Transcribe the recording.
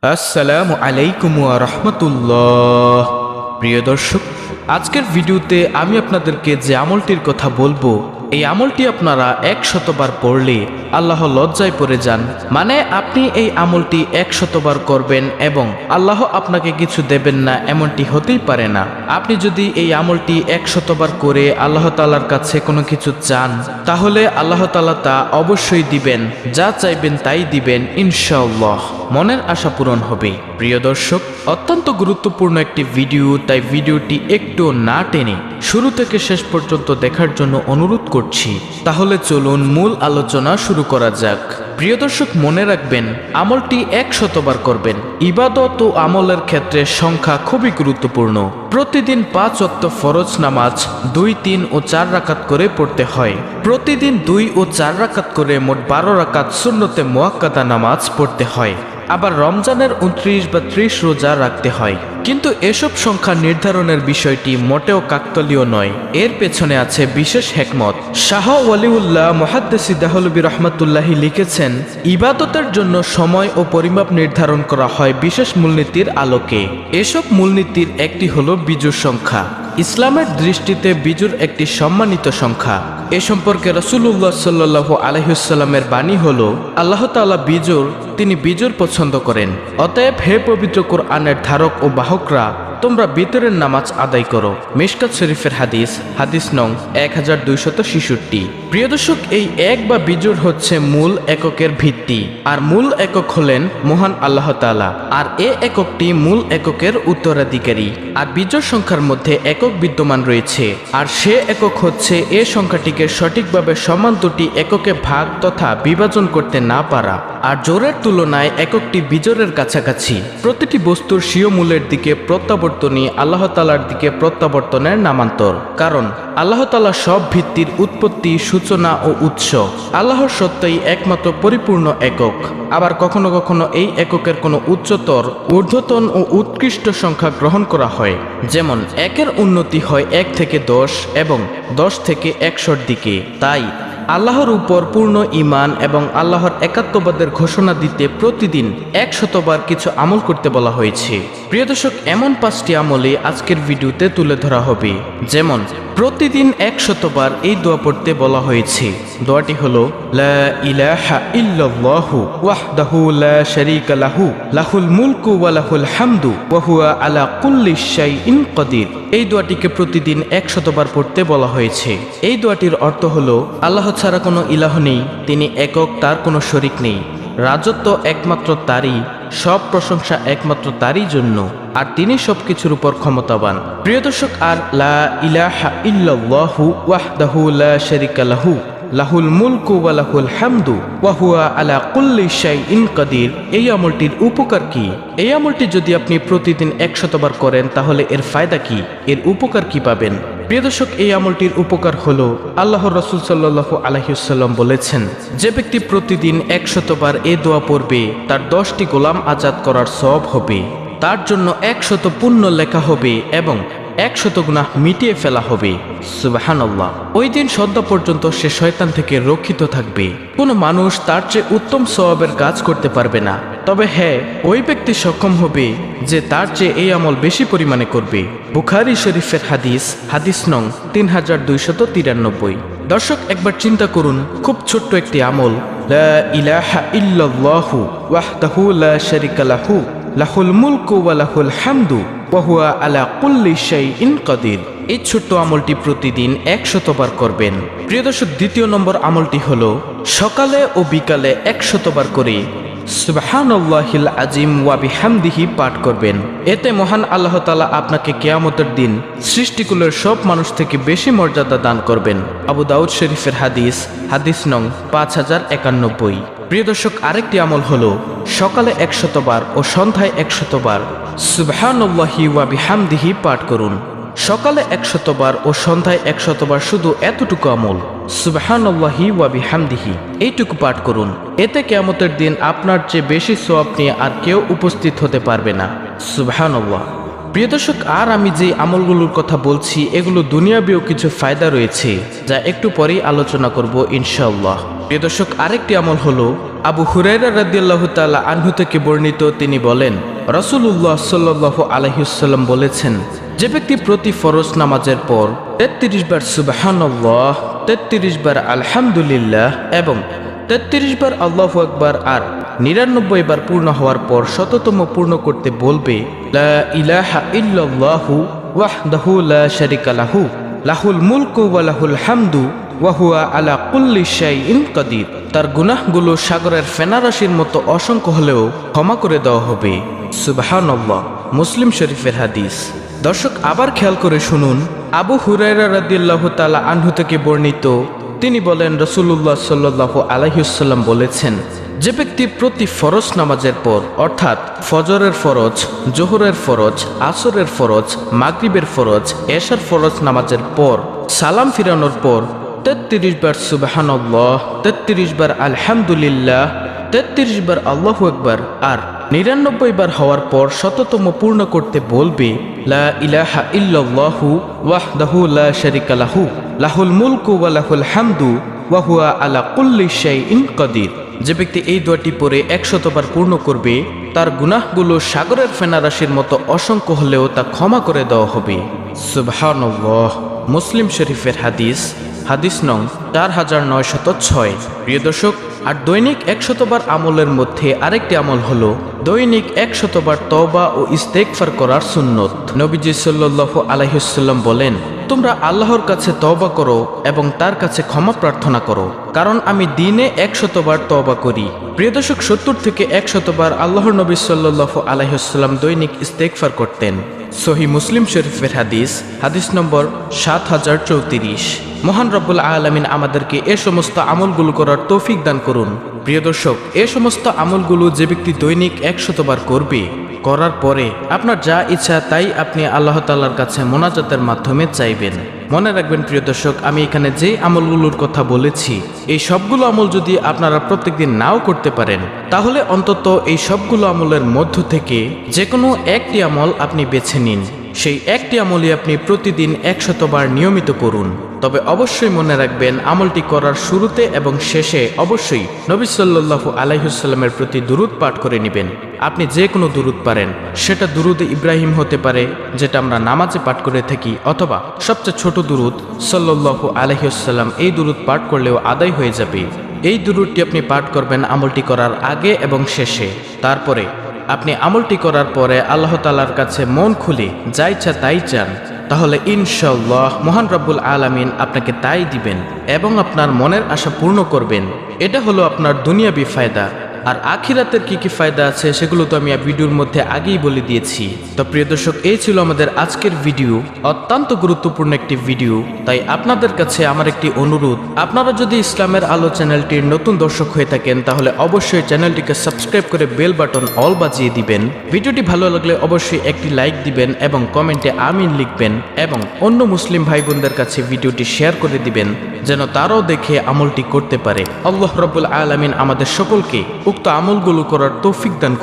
আসসালামু আলাইকুম ওয়া রাহমাতুল্লাহ। প্রিয় দর্শক, আজকের ভিডিওতে আমি আপনাদেরকে যে আমলটির কথা বলবো, এই আমলটি আপনারা 100বার পড়লে আল্লাহ লজ্জায় পড়ে যান। মানে আপনি এই আমলটি 100বার করবেন এবং আল্লাহ আপনাকে কিছু দেবেন না, এমনটি হতেই পারে না। আপনি যদি এই আমলটি 100বার করে আল্লাহ তাআলার কাছে কোনো কিছু চান, তাহলে আল্লাহ তাআলা তা অবশ্যই দিবেন। যা চাইবেন তাই দিবেন ইনশাআল্লাহ। মনের আশা পূরণ হবে। প্রিয় দর্শক, অত্যন্ত গুরুত্বপূর্ণ একটি ভিডিও, তাই ভিডিওটি একটু না টেনে শুরু থেকে শেষ পর্যন্ত দেখার জন্য অনুরোধ করছি। তাহলে চলুন মূল আলোচনা শুরু করা যাক। প্রিয় দর্শক, মনে রাখবেন আমলটি 100বার করবেন। ইবাদত ও আমলের ক্ষেত্রে সংখ্যা খুবই গুরুত্বপূর্ণ। প্রতিদিন 5 ওয়াক্ত ফরজ নামাজ 2, 3 ও 4 রাকাত করে পড়তে হয়। প্রতিদিন 2 ও 4 রাকাত করে মোট 12 রাকাত সুন্নতে মুআক্কাদা নামাজ পড়তে হয়। আবার রমজানের 29 বা 30 রোজা রাখতে হয়। কিন্তু এসব সংখ্যা নির্ধারণের বিষয়টি মোটেও কাকতালীয় নয়, এর পেছনে আছে বিশেষ হিকমত। শাহ ওয়ালিউল্লাহ মুহাদ্দিসি দেহলভী রাহমাতুল্লাহি লিখেছেন, ইবাদতের জন্য সময় ও পরিমাপ নির্ধারণ করা হয় বিশেষ মূলনীতির আলোকে। এসব মূলনীতির একটি হলো বিজোড় সংখ্যা। ইসলামের দৃষ্টিতে বিজোড় একটি সম্মানিত সংখ্যা। এ সম্পর্কে রাসূলুল্লাহ সাল্লাল্লাহু আলাইহি ওয়াসাল্লামের বাণী হলো, আল্লাহ তাআলা বিজোড়, তিনি বিজোড় পছন্দ করেন। অতএব হে পবিত্র কুরআনের ধারক ও বাহকরা, তোমরা বিতরের নামাজ আদায় করো। মিশকাত শরীফের হাদিস নং 1266। প্রিয় দর্শক, এই এক বা বিজোড় হচ্ছে মূল এককের ভিত্তি, আর মূল একক হলেন মহান আল্লাহ তাআলা, আর এ এককটি মূল এককের উত্তরাধিকারী। আর বিজোড় সংখ্যার মধ্যে একক বিদ্যমান রয়েছে, আর সে একক হচ্ছে এ সংখ্যাটিকে সঠিকভাবে সমান দুটি এককে ভাগ তথা বিভাজন করতে না পারা। আর জোড়ের তুলনায় এককটি বিজোড়ের কাছাকাছি। প্রতিটি বস্তুর স্বীয় মূলের দিকে প্রত্যাবর্তনই আল্লাহ তাআলার দিকে প্রত্যাবর্তনের নামান্তর। কারণ আল্লাহ তাআলা সব ভিত্তির উৎপত্তি, সূচনা ও উৎস। আল্লাহর সত্যই একমাত্র পরিপূর্ণ একক। আবার কখনো কখনো এই এককের কোনো উচ্চতর, ঊর্ধ্বতন ও উৎকৃষ্ট সংখ্যা গ্রহণ করা হয়। যেমন 1-এর উন্নতি হয় 1 থেকে 10 এবং 10 থেকে 100-র দিকে। তাই আল্লাহর উপর পূর্ণ ঈমান এবং আল্লাহর একাত্মবাদের ঘোষণা দিতে প্রতিদিন 100বার কিছু আমল করতে বলা হয়েছে। প্রিয় দর্শক, এমন 5টি আমলে আজকের ভিডিওতে তুলে ধরা হবে। যেমন প্রতিদিন 100বার এই দোয়া পড়তে বলা হয়েছে। দোয়াটি হলো, লা ইলাহা ইল্লাল্লাহু ওয়াহদাহু লা শারীকা লাহু লাহুল মুলকু ওয়া লাহুল হামদু ওয়া হুয়া আলা কুল্লি শাইইন কাদির। এই দোয়াটিকে প্রতিদিন 100বার পড়তে বলা হয়েছে। এই দোয়াটির অর্থ হলো, আল্লাহ ছাড়া কোনো ইলাহ নেই, তিনি একক, তার কোনো শরীক নেই। রাজত্ব একমাত্র তারই, সব প্রশংসা একমাত্র তারই জন্য, আর তিনি সবকিছুর উপর ক্ষমতাবান। প্রিয় দর্শক, আর লা ইলাহা ইল্লাল্লাহু ওয়াহদাহু লা শারীকা লাহু লাহুল মুলকু ওয়া লাহুল হামদু ওয়া হুয়া আলা কুল্লি শাইইন কাদির, এই আমলটির উপকার কি? এই আমলটি যদি আপনি প্রতিদিন 100বার করেন, তাহলে এর ফায়দা কি, এর উপকার কি পাবেন? প্রিয় দর্শক, এই আমলটির উপকার হলো, আল্লাহর রাসূল সাল্লাল্লাহু আলাইহি ওয়াসাল্লাম বলেছেন, যে ব্যক্তি প্রতিদিন 100বার এই দোয়া পড়বে, তার 10টি গোলাম আজাদ করার সওয়াব হবে, তার জন্য 100 পুণ্য লেখা হবে এবং 100 গুনাহ মিটিয়ে ফেলা হবে। সুবহানাল্লাহ। ওই দিন সন্ধ্যা পর্যন্ত সে শয়তান থেকে রক্ষিত থাকবে। কোনো মানুষ তার চেয়ে উত্তম সওয়াবের কাজ করতে পারবে না। তবে হ্যাঁ, ওই ব্যক্তি সক্ষম হবে যে তার চেয়ে এই আমল বেশি পরিমাণে করবে। বুখারী শরীফের হাদিস নং 3293। দর্শক, একবার চিন্তা করুন, খুব ছোট্ট একটি আমল, লা ইলাহা ইল্লাল্লাহু ওয়াহদাহু লা শারীকা লাহু লাহুল মুলকু ওয়া লাহুল হামদু ওয়া হুয়া আলা কুল্লি শাইইন কাদির। এই ছোট্ট আমলটি প্রতিদিন 100বার করবেন। প্রিয় দর্শক, দ্বিতীয় নম্বর আমলটি হলো, সকালে ও বিকালে 100বার করে সুবহানাল্লাহিল আযীম ওয়া বিহামদিহি পাঠ করবেন। এতে মহান আল্লাহ তাআলা আপনাকে কিয়ামতের দিন সৃষ্টিকুলের সব মানুষ থেকে বেশি মর্যাদা দান করবেন। আবু দাউদ শরীফের হাদিস নং 5091। প্রিয় দর্শক, আরেকটি আমল হলো, সকালে 100বার ও সন্ধ্যায় 100বার সুবহানাল্লাহি ওয়া বিহামদিহি পাঠ করুন। সকালে 100বার ও সন্ধ্যায় 100বার শুধু এতটুকু আমল, সুবহানাল্লাহি ওয়া বিহামদিহি, এইটুকু পাঠ করুন। এতে কিয়ামতের দিন আপনার চেয়ে বেশি সওয়াব নিয়ে আর কেউ উপস্থিত হতে পারবে না। সুবহানাল্লাহ। প্রিয় দর্শক, আর আমি যে আমলগুলোর কথা বলছি, এগুলো দুনিয়াবিও কিছু ফায়দা রয়েছে, যা একটু পরেই আলোচনা করব ইনশাআল্লাহ। প্রিয় দর্শক, আরেকটি আমল হলো আবু হুরায়রা রাদিয়াল্লাহু তাআলা আনহু থেকে বর্ণিত, তিনি বলেন রাসূলুল্লাহ সাল্লাল্লাহু আলাইহি ওয়াসাল্লাম বলেছেন, যে ব্যক্তি প্রতি ফরজ নামাজের পর 33 বার সুবহানাল্লাহ, 33 বার আলহামদুলিল্লাহ এবং 33 বার আল্লাহু আকবার আর 99 বার পূর্ণ হওয়ার পর শততম পূর্ণ করতে বলবে লা ইলাহা ইল্লাল্লাহু ওয়াহদাহু লা শারীকা লাহু লাহুল মুলকু ওয়া লাহুল হামদু ওয়া হুয়া আলা কুল্লি শাইইন কাদির, তার গুনাহগুলো সাগরের ফেনারাশির মতো অসংখ্য হলেও ক্ষমা করে দেওয়া হবে। সুবহানাল্লাহ। মুসলিম শরীফের হাদিস। দর্শক, আবার খেয়াল করে শুনুন, আবু হুরায়রা রাদিয়াল্লাহু তাআলা আনহু থেকে বর্ণিত, তিনি বলেন রাসূলুল্লাহ সাল্লাল্লাহু আলাইহি ওয়াসাল্লাম বলেছেন, যে ব্যক্তি প্রতি ফরজ নামাজের পর অর্থাৎ ফজরের ফরজ, জোহরের ফরজ, আসরের ফরজ, মাগরিবের ফরজ, এশার ফরজ নামাজের পর সালাম ফিরানোর পর 33 বার সুবহানাল্লাহ, 33 বার আলহামদুলিল্লাহ, 33 বার আল্লাহু আকবার আর 99 বার হওয়ার পর শততম পূর্ণ করতে বলবে লা ইলাহা ইল্লাল্লাহু ওয়াহদাহু লা শারীকা লাহু লাহুল মুলকু ওয়া লাহুল হামদু ওয়া হুয়া আলা কুল্লি শাইইন কাদির। যে ব্যক্তি এই দোয়াটি পড়ে 100 বার পূর্ণ করবে, তার গুনাহগুলো সাগরের ফেনারাশির মতো অসংখ্য হলেও তা ক্ষমা করে দেওয়া হবে। সুবহানাল্লাহ। মুসলিম শরীফের হাদিস, হাদিস নং 4906। প্রিয় দর্শক, আর দৈনিক 100 বার আমলের মধ্যে আরেকটি আমল হলো দৈনিক 100 বার তওবা ও ইস্তেগফার করার সুন্নত। নবীজি সাল্লাল্লাহু আলাইহি ওয়াসাল্লাম বলেন, তোমরা আল্লাহর কাছে তওবা করো এবং তার কাছে ক্ষমা প্রার্থনা করো, কারণ আমি দিনে 100 বার তওবা করি। প্রিয় দর্শক, 70 থেকে 100 বার আল্লাহর নবী সাল্লাল্লাহু আলাইহি ওয়াসাল্লাম দৈনিক ইস্তেগফার করতেন। সহিহ মুসলিম শরীফের হাদিস, হাদিস নম্বর 7034। মহান রব্বুল আলামিন আমাদেরকে এ সমস্ত আমলগুলো করার তৌফিক দান করুন। প্রিয় দর্শক, এ সমস্ত আমলগুলো যে ব্যক্তি দৈনিক 100 বার করবে, করার পরে আপনার যা ইচ্ছা তাই আপনি আল্লাহ তাআলার কাছে মোনাজাতের মাধ্যমে চাইবেন। মনে রাখবেন প্রিয় দর্শক, আমি এখানে যে আমলগুলোর কথা বলেছি, এই সবগুলো আমল যদি আপনারা প্রত্যেকদিন নাও করতে পারেন, তাহলে অন্তত এই সবগুলো আমলের মধ্য থেকে যে কোনো একটি আমল আপনি বেছে নিন। সেই একটি আমলই আপনি প্রতিদিন 100 বার নিয়মিত করুন। তবে অবশ্যই মনে রাখবেন, আমলটি করার শুরুতে এবং শেষে অবশ্যই নবী সাল্লাল্লাহু আলাইহি ওয়াসাল্লামের প্রতি দুরূদ পাঠ করে নেবেন। আপনি যে কোনো দুরূদ পারেন, সেটা দুরূদে ইব্রাহিম হতে পারে যেটা আমরা নামাজে পাঠ করে থাকি, অথবা সবচেয়ে ছোট দুরূদ সাল্লাল্লাহু আলাইহি ওয়াসাল্লাম, এই দুরূদ পাঠ করলেও আদায় হয়ে যাবে। এই দুরূদটি আপনি পাঠ করবেন আমলটি করার আগে এবং শেষে। তারপরে আপনি আমলটি করার পরে আল্লাহ তাআলার কাছে মন খুলে যা ইচ্ছা তাই চান, তাহলে ইনশাআল্লাহ মহান রব্বুল আলামিন আপনাকে তাই দিবেন এবং আপনার মনের আশা পূর্ণ করবেন। এটা হলো আপনার দুনিয়াবি ফায়দা। আর আখিরাতের কি কি ফায়দা আছে সেগুলো তো আমি ভিডিওর মধ্যে আগেই বলে দিয়েছি। তো প্রিয় দর্শক, এই ছিল আমাদের আজকের ভিডিও, অত্যন্ত গুরুত্বপূর্ণ একটি ভিডিও। তাই আপনাদের কাছে আমার একটি অনুরোধ, আপনারা যদি ইসলামের আলো চ্যানেলটির নতুন দর্শক হয়ে থাকেন, তাহলে অবশ্যই চ্যানেলটিকে সাবস্ক্রাইব করে বেল বাটন অল বাজিয়ে দিবেন। ভিডিওটি ভালো লাগলে অবশ্যই একটি লাইক দিবেন এবং কমেন্টে আমিন লিখবেন এবং অন্য মুসলিম ভাই বোনদের কাছে ভিডিওটি শেয়ার করে দিবেন, যেন তারাও দেখে আমলটি করতে পারে। আল্লাহ রাব্বুল আলামিন আমাদের সকলকে উক্ত আমলগুলো করার তৌফিক দান করুন।